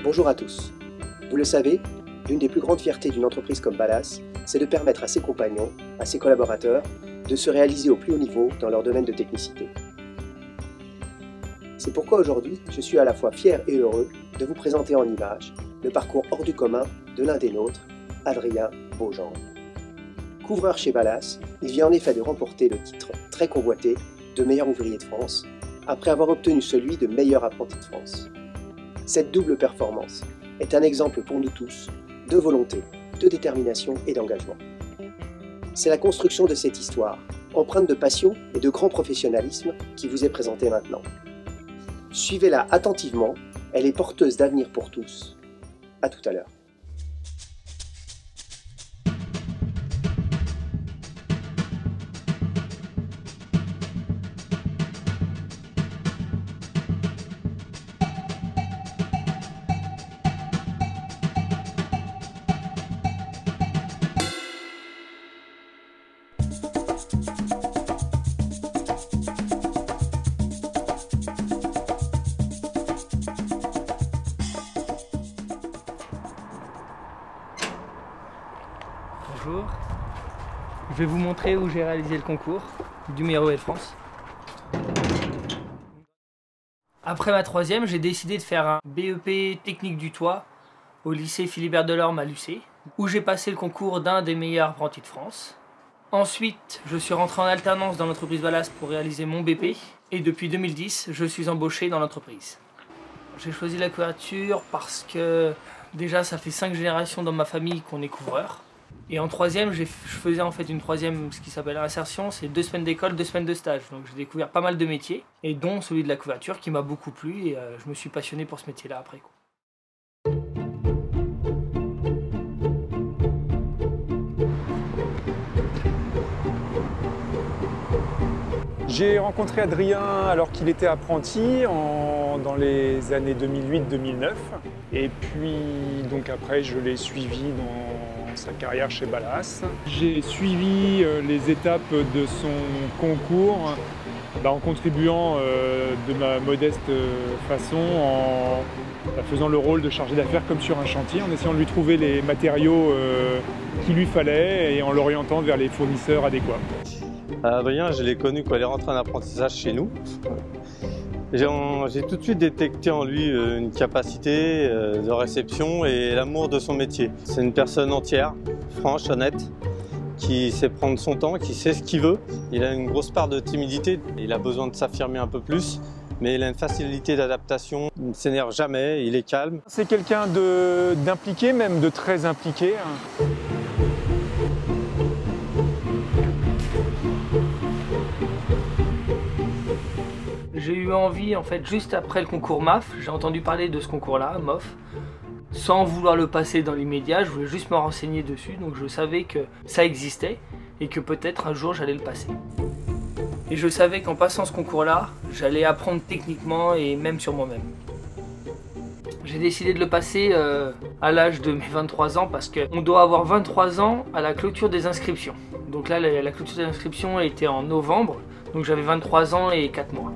Bonjour à tous. Vous le savez, l'une des plus grandes fiertés d'une entreprise comme Ballas, c'est de permettre à ses compagnons, à ses collaborateurs, de se réaliser au plus haut niveau dans leur domaine de technicité. C'est pourquoi aujourd'hui, je suis à la fois fier et heureux de vous présenter en images le parcours hors du commun de l'un des nôtres, Adrien Beaugenre. Couvreur chez Ballas, il vient en effet de remporter le titre très convoité de meilleur ouvrier de France, après avoir obtenu celui de meilleur apprenti de France. Cette double performance est un exemple pour nous tous de volonté, de détermination et d'engagement. C'est la construction de cette histoire, empreinte de passion et de grand professionnalisme, qui vous est présentée maintenant. Suivez-la attentivement, elle est porteuse d'avenir pour tous. À tout à l'heure. Bonjour, je vais vous montrer où j'ai réalisé le concours du meilleur ouvrier de France. Après ma troisième, j'ai décidé de faire un BEP technique du toit au lycée Philibert Delorme à Lucé, où j'ai passé le concours d'un des meilleurs apprentis de France. Ensuite, je suis rentré en alternance dans l'entreprise Ballas pour réaliser mon BP, et depuis 2010, je suis embauché dans l'entreprise. J'ai choisi la couverture parce que déjà ça fait 5 générations dans ma famille qu'on est couvreur. Et en troisième, je faisais en fait une troisième, ce qui s'appelle insertion, c'est 2 semaines d'école, 2 semaines de stage. Donc j'ai découvert pas mal de métiers, et dont celui de la couverture qui m'a beaucoup plu, et je me suis passionné pour ce métier-là après. J'ai rencontré Adrien alors qu'il était apprenti dans les années 2008-2009. Et puis donc après je l'ai suivi dans sa carrière chez Ballas. J'ai suivi les étapes de son concours en contribuant de ma modeste façon, en faisant le rôle de chargé d'affaires comme sur un chantier, en essayant de lui trouver les matériaux qu'il lui fallait et en l'orientant vers les fournisseurs adéquats. Adrien, je l'ai connu quand il est rentré en apprentissage chez nous. J'ai tout de suite détecté en lui une capacité de réception et l'amour de son métier. C'est une personne entière, franche, honnête, qui sait prendre son temps, qui sait ce qu'il veut. Il a une grosse part de timidité, il a besoin de s'affirmer un peu plus, mais il a une facilité d'adaptation, il ne s'énerve jamais, il est calme. C'est quelqu'un d'impliqué, même de très impliqué. J'ai eu envie, en fait, juste après le concours MAF, j'ai entendu parler de ce concours-là, MOF, sans vouloir le passer dans l'immédiat, je voulais juste me renseigner dessus, donc je savais que ça existait et que peut-être un jour j'allais le passer. Et je savais qu'en passant ce concours-là, j'allais apprendre techniquement et même sur moi-même. J'ai décidé de le passer à l'âge de mes 23 ans parce qu'on doit avoir 23 ans à la clôture des inscriptions. Donc là, la clôture des inscriptions était en novembre, donc j'avais 23 ans et 4 mois.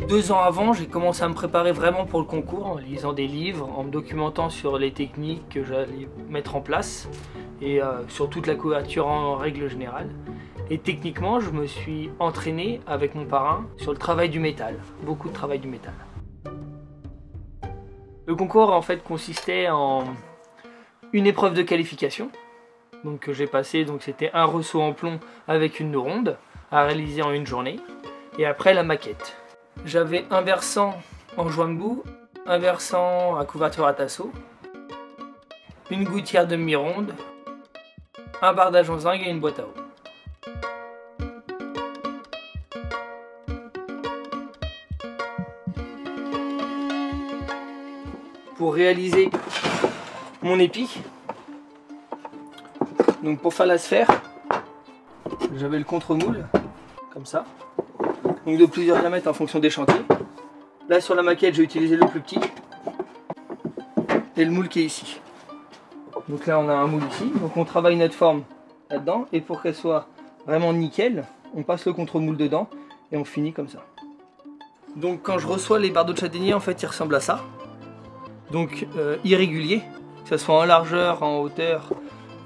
2 ans avant, j'ai commencé à me préparer vraiment pour le concours en lisant des livres, en me documentant sur les techniques que j'allais mettre en place et sur toute la couverture en règle générale. Et techniquement, je me suis entraîné avec mon parrain sur le travail du métal, beaucoup de travail du métal. Le concours en fait consistait en une épreuve de qualification, donc que j'ai passé, donc c'était un ressaut en plomb avec une ronde à réaliser en une journée, et après la maquette. J'avais un versant en joint de boue, un versant à couverture à tasseau, une gouttière demi-ronde, un bardage en zinc et une boîte à eau. Pour réaliser mon épi, donc pour faire la sphère, j'avais le contre-moule, comme ça, donc de plusieurs diamètres en fonction des chantiers. Là sur la maquette j'ai utilisé le plus petit et le moule qui est ici. Donc là on a un moule ici, donc on travaille notre forme là-dedans, et pour qu'elle soit vraiment nickel, on passe le contre-moule dedans et on finit comme ça. Donc quand je reçois les bardeaux de châtaignier, en fait ils ressemblent à ça. donc irréguliers, que ce soit en largeur, en hauteur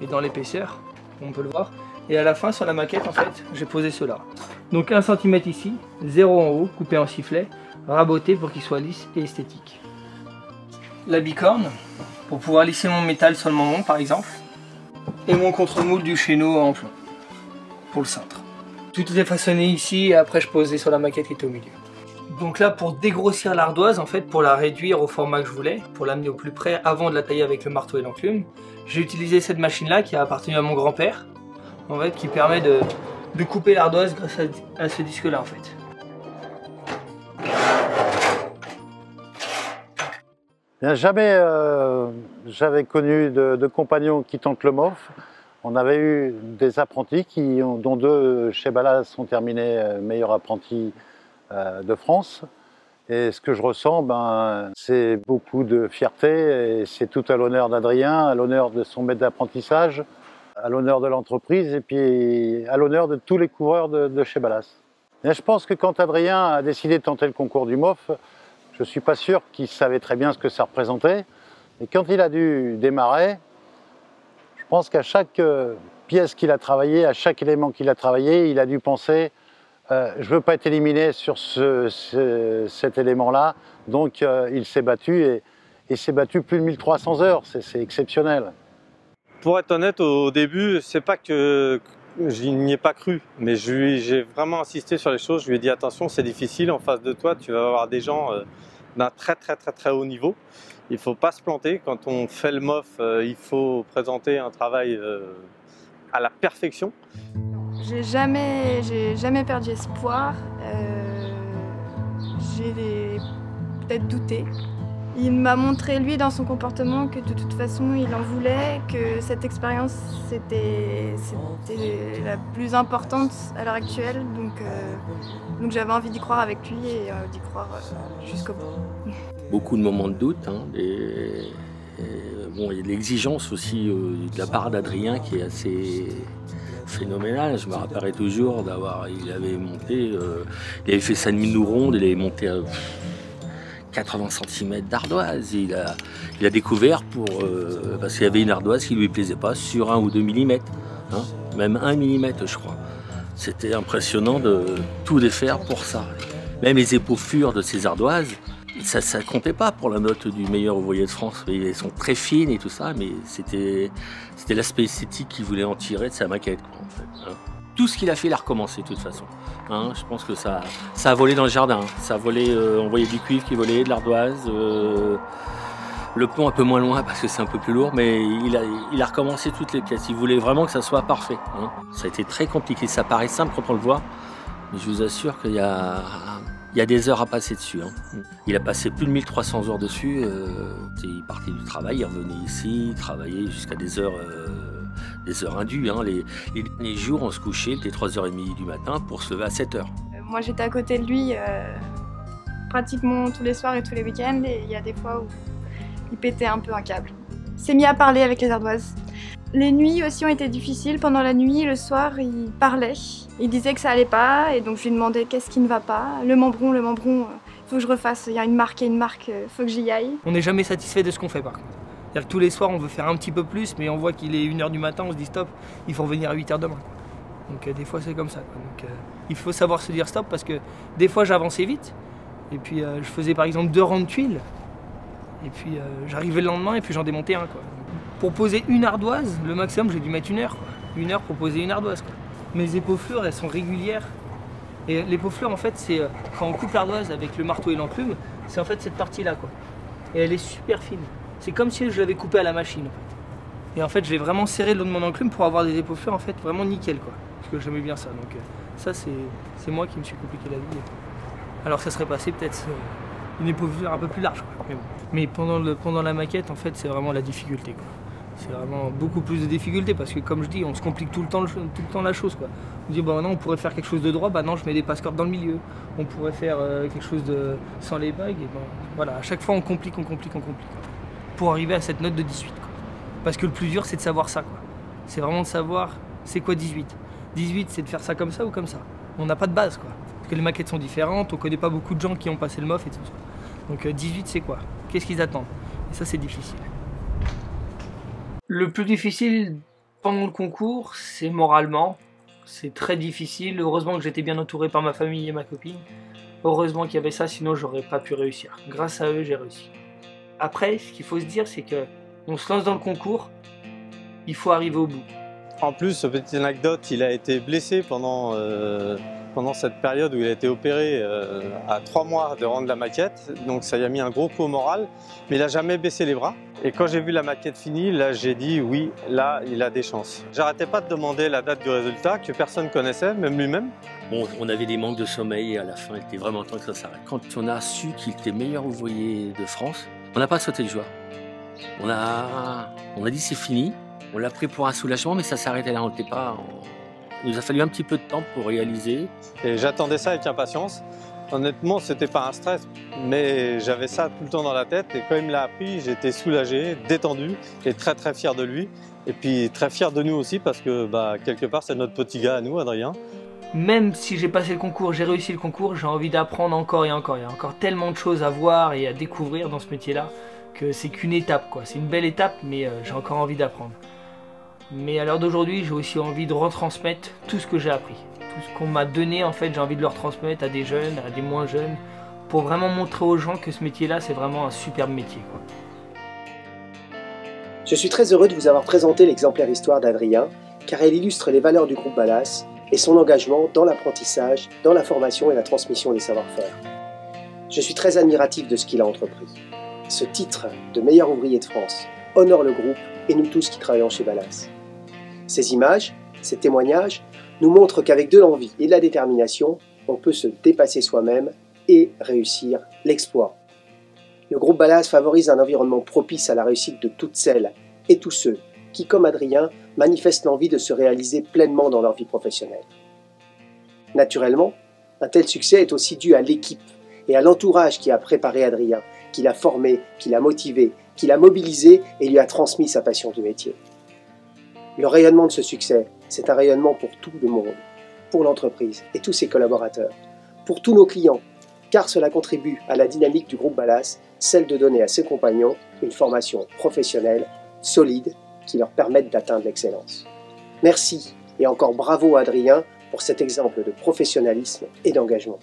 et dans l'épaisseur, on peut le voir. Et à la fin, sur la maquette, en fait, j'ai posé cela. Donc 1 cm ici, 0 en haut, coupé en sifflet, raboté pour qu'il soit lisse et esthétique. La bicorne, pour pouvoir lisser mon métal sur le moment, par exemple. Et mon contre-moule du chéneau en plomb, pour le cintre. Tout est façonné ici, et après je posais sur la maquette qui était au milieu. Donc là, pour dégrossir l'ardoise, en fait, pour la réduire au format que je voulais, pour l'amener au plus près avant de la tailler avec le marteau et l'enclume, j'ai utilisé cette machine-là qui a appartenu à mon grand-père, en fait, qui permet de couper l'ardoise grâce à ce disque-là, en fait. Bien, jamais j'avais connu de compagnons qui tentent le MOF. On avait eu des apprentis dont 2 chez Ballas ont terminé meilleur apprenti de France. Et ce que je ressens, c'est beaucoup de fierté et c'est tout à l'honneur d'Adrien, à l'honneur de son maître d'apprentissage, à l'honneur de l'entreprise et puis à l'honneur de tous les coureurs de chez Ballas. Et je pense que quand Adrien a décidé de tenter le concours du MOF, je ne suis pas sûr qu'il savait très bien ce que ça représentait. Et quand il a dû démarrer, je pense qu'à chaque pièce qu'il a travaillée, à chaque élément qu'il a travaillé, il a dû penser je ne veux pas être éliminé sur cet élément-là. Donc il s'est battu et s'est battu plus de 1300 heures. C'est exceptionnel. Pour être honnête, au début, c'est pas que je n'y ai pas cru, mais j'ai vraiment insisté sur les choses. Je lui ai dit attention, c'est difficile, en face de toi, tu vas avoir des gens d'un très haut niveau. Il ne faut pas se planter. Quand on fait le MOF, il faut présenter un travail à la perfection. J'ai jamais perdu espoir. J'ai peut-être douté. Il m'a montré, lui, dans son comportement, que de toute façon, il en voulait, que cette expérience, c'était la plus importante à l'heure actuelle. Donc j'avais envie d'y croire avec lui et d'y croire jusqu'au bout. Beaucoup de moments de doute. Hein, bon, il y a de l'exigence aussi de la part d'Adrien qui est assez phénoménal. Je me rappellerai toujours il avait fait sa nuit ronde, il avait monté à 80 cm d'ardoise. Il a découvert parce qu'il y avait une ardoise qui ne lui plaisait pas sur 1 ou 2 mm, hein, même 1 mm je crois. C'était impressionnant de tout défaire pour ça. Même les épauffures de ces ardoises, ça ne comptait pas pour la note du meilleur ouvrier de France. Elles sont très fines et tout ça, mais c'était l'aspect esthétique qu'il voulait en tirer de sa maquette, quoi, en fait, hein. Tout ce qu'il a fait, il a recommencé de toute façon. Hein, je pense que ça a volé dans le jardin. Ça a volé, on voyait du cuivre qui volait, de l'ardoise. Le plomb un peu moins loin parce que c'est un peu plus lourd, mais il a recommencé toutes les pièces. Il voulait vraiment que ça soit parfait. Hein. Ça a été très compliqué. Ça paraît simple quand on le voit, mais je vous assure qu'il y a des heures à passer dessus. Hein. Il a passé plus de 1300 heures dessus. Il partait du travail, il revenait ici, il travaillait jusqu'à des heures indues. Hein. Les derniers jours, on se couchait, il était 3h30 du matin pour se lever à 7h. Moi, j'étais à côté de lui pratiquement tous les soirs et tous les week-ends, et il y a des fois où il pétait un peu un câble. Il s'est mis à parler avec les ardoises. Les nuits aussi ont été difficiles. Pendant la nuit, le soir, il parlait. Il disait que ça allait pas, et donc je lui demandais qu'est-ce qui ne va pas. Le membron, il faut que je refasse. Il y a une marque, il faut que j'y aille. On n'est jamais satisfait de ce qu'on fait par contre. C'est-à-dire que tous les soirs, on veut faire un petit peu plus, mais on voit qu'il est 1h du matin, on se dit stop, il faut revenir à 8h demain, quoi. Donc des fois, c'est comme ça, quoi. Donc il faut savoir se dire stop, parce que des fois, j'avançais vite, et puis je faisais par exemple 2 rangs de tuiles, et puis j'arrivais le lendemain, et puis j'en démontais un, quoi. Pour poser une ardoise, le maximum, j'ai dû mettre 1 heure, quoi. 1 heure pour poser une ardoise, quoi. Mes épaufflures, elles sont régulières. Et l'épaufflure, en fait, c'est quand on coupe l'ardoise avec le marteau et l'enclume, c'est en fait cette partie-là, quoi. Et elle est super fine. C'est comme si je l'avais coupée à la machine, en fait. Et en fait, j'ai vraiment serré le long de mon enclume pour avoir des épaufflures, en fait, vraiment nickel, quoi. Parce que j'aimais bien ça. Donc ça, c'est moi qui me suis compliqué la vie. Alors ça serait passé peut-être une épaufflure un peu plus large, quoi. Mais pendant la maquette, en fait, c'est vraiment la difficulté, quoi. C'est vraiment beaucoup plus de difficultés parce que, comme je dis, on se complique tout le temps la chose, quoi. On dit, bah non, on pourrait faire quelque chose de droit, bah non, je mets des passe-cordes dans le milieu. On pourrait faire quelque chose sans les bagues, et ben voilà, à chaque fois on complique, pour arriver à cette note de 18, quoi. Parce que le plus dur, c'est de savoir ça, quoi. C'est vraiment de savoir, c'est quoi 18. 18, c'est de faire ça comme ça ou comme ça. On n'a pas de base, quoi. Parce que les maquettes sont différentes, on connaît pas beaucoup de gens qui ont passé le MOF et tout ça. Donc 18, c'est quoi? Qu'est-ce qu'ils attendent? Et ça, c'est difficile. Le plus difficile pendant le concours, c'est moralement. C'est très difficile. Heureusement que j'étais bien entouré par ma famille et ma copine. Heureusement qu'il y avait ça, sinon j'aurais pas pu réussir. Grâce à eux, j'ai réussi. Après, ce qu'il faut se dire, c'est que on se lance dans le concours, il faut arriver au bout. En plus, petite anecdote, il a été blessé pendant cette période où il a été opéré à 3 mois de rendre la maquette. Donc ça lui a mis un gros coup au moral, mais il n'a jamais baissé les bras. Et quand j'ai vu la maquette finie, là j'ai dit oui, là il a des chances. J'arrêtais pas de demander la date du résultat que personne connaissait, même lui-même. Bon, on avait des manques de sommeil et à la fin, il était vraiment temps que ça s'arrête. Quand on a su qu'il était meilleur ouvrier de France, on n'a pas sauté de joie. On a dit c'est fini. On l'a pris pour un soulagement, mais ça s'arrêtait là. Il nous a fallu un petit peu de temps pour réaliser. Et j'attendais ça avec impatience. Honnêtement, c'était pas un stress, mais j'avais ça tout le temps dans la tête. Et quand il me l'a appris, j'étais soulagé, détendu et très très fier de lui. Et puis très fier de nous aussi parce que quelque part, c'est notre petit gars à nous, Adrien. Même si j'ai passé le concours, j'ai réussi le concours, j'ai envie d'apprendre encore et encore. Il y a encore tellement de choses à voir et à découvrir dans ce métier-là que c'est qu'une étape, quoi. C'est une belle étape, mais j'ai encore envie d'apprendre. Mais à l'heure d'aujourd'hui, j'ai aussi envie de retransmettre tout ce que j'ai appris. Tout ce qu'on m'a donné, en fait, j'ai envie de le retransmettre à des jeunes, à des moins jeunes, pour vraiment montrer aux gens que ce métier-là, c'est vraiment un superbe métier, quoi. Je suis très heureux de vous avoir présenté l'exemplaire histoire d'Adrien, car elle illustre les valeurs du groupe Ballas et son engagement dans l'apprentissage, dans la formation et la transmission des savoir-faire. Je suis très admiratif de ce qu'il a entrepris. Ce titre de meilleur ouvrier de France honore le groupe et nous tous qui travaillons chez Ballas. Ces images, ces témoignages, nous montrent qu'avec de l'envie et de la détermination, on peut se dépasser soi-même et réussir l'exploit. Le groupe Ballas favorise un environnement propice à la réussite de toutes celles et tous ceux qui, comme Adrien, manifestent l'envie de se réaliser pleinement dans leur vie professionnelle. Naturellement, un tel succès est aussi dû à l'équipe et à l'entourage qui a préparé Adrien, qui l'a formé, qui l'a motivé, qui l'a mobilisé et lui a transmis sa passion du métier. Le rayonnement de ce succès, c'est un rayonnement pour tout le monde, pour l'entreprise et tous ses collaborateurs, pour tous nos clients, car cela contribue à la dynamique du groupe Ballas, celle de donner à ses compagnons une formation professionnelle, solide, qui leur permette d'atteindre l'excellence. Merci et encore bravo à Adrien pour cet exemple de professionnalisme et d'engagement.